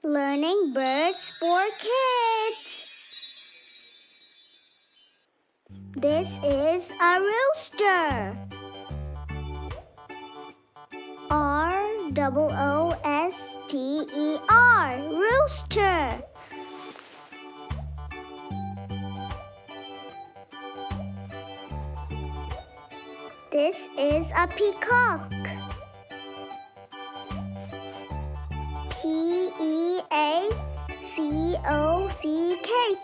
Learning birds for kids. This is a rooster. R-O-O-S-T-E-R, rooster. This is a peacock. P-E-A-C-O-C-K,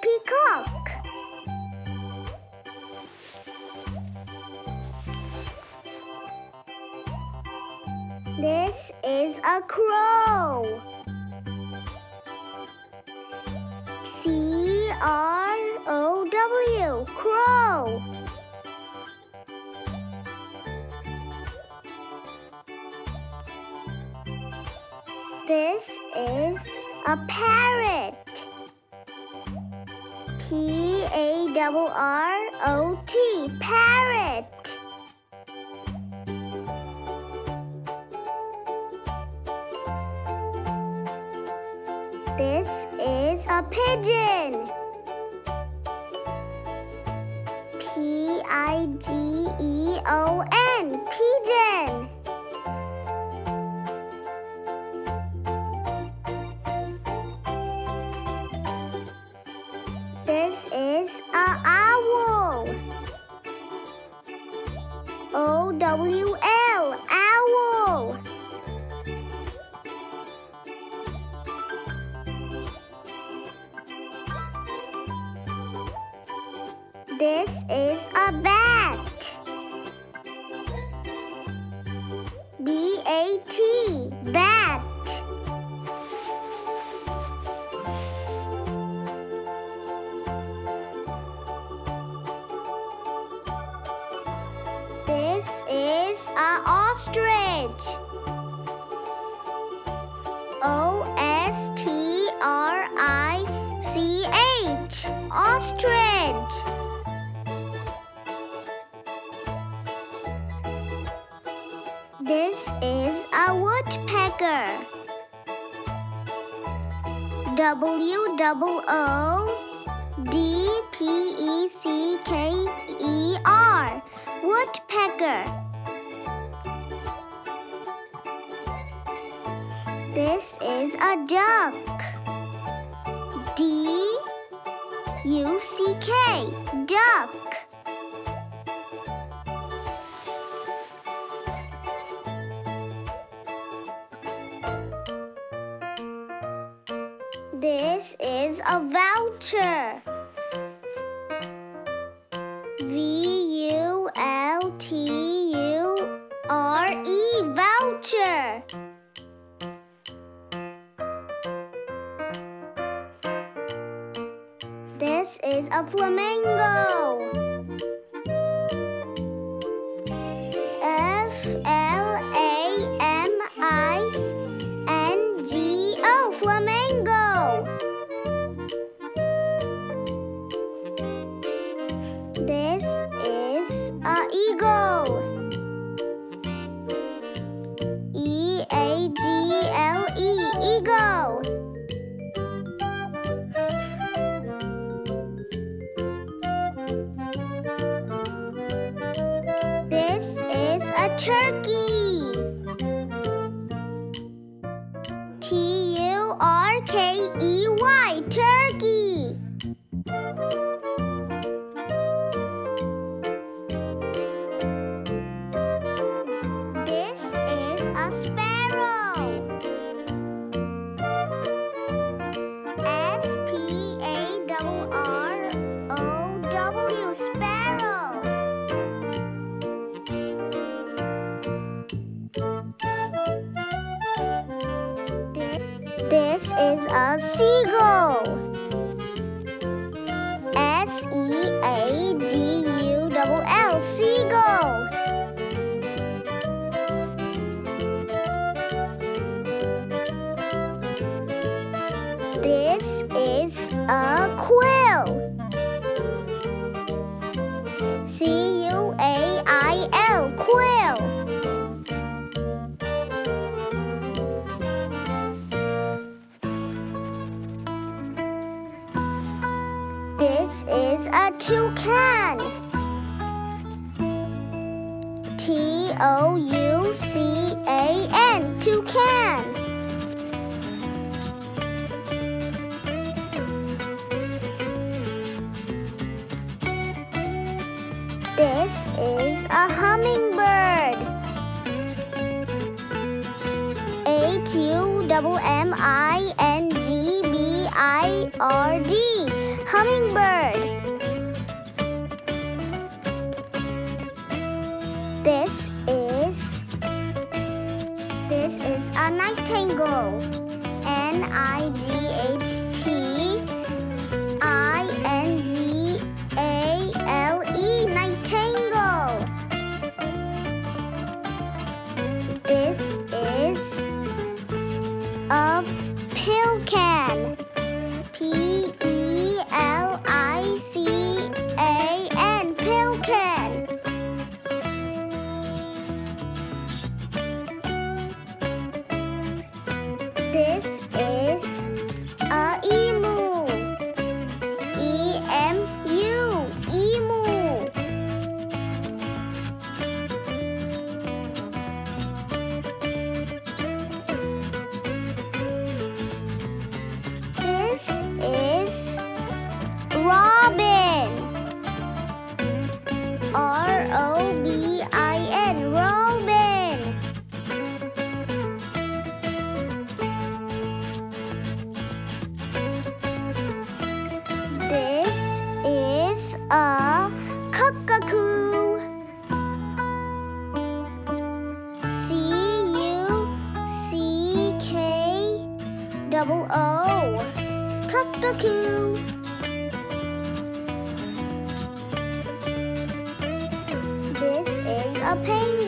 peacock. This is a crow. C-R-O-W, crow. This is a parrot. P-A-R-R-O-T, parrot. This is a pigeon. P-I-G-E-O-N, pigeon. This is an owl. O-W-L, owl. This is a bat. B-A-T, bat. This is an ostrich. O-S-T-R-I-C-H, ostrich. This is a woodpecker. W-O-O-D-P-E-C-K-E-R, woodpecker. This is a duck. D-U-C-K, duck. This is a vulture. V-U-L-T-U-R-E, vulture. This is a flamingo. F-L-A-M-I-N-G-O, flamingo. This is an eagle. E-A-G-L-E, eagle. This is a turkey. T-U-R-K-E-Y, turkey. This is a sparrow. S-P-A-R-R-O-W, sparrow. This is a seagull. S-E-A-G-U-L-L, seagull. This is a quail. C-U-A-I-L, quail. This is a toucan. Toucan, toucan. This is a hummingbird. Hummingbirdd, hummingbird. This is a nightingale. Nightangale, nightingale. This is a pelican. Pelican, pelican. This is a emu. Emu. This is robin. Robin, robin. This is a cuckoo. Cuckoo, cuckoo. This is a penguin.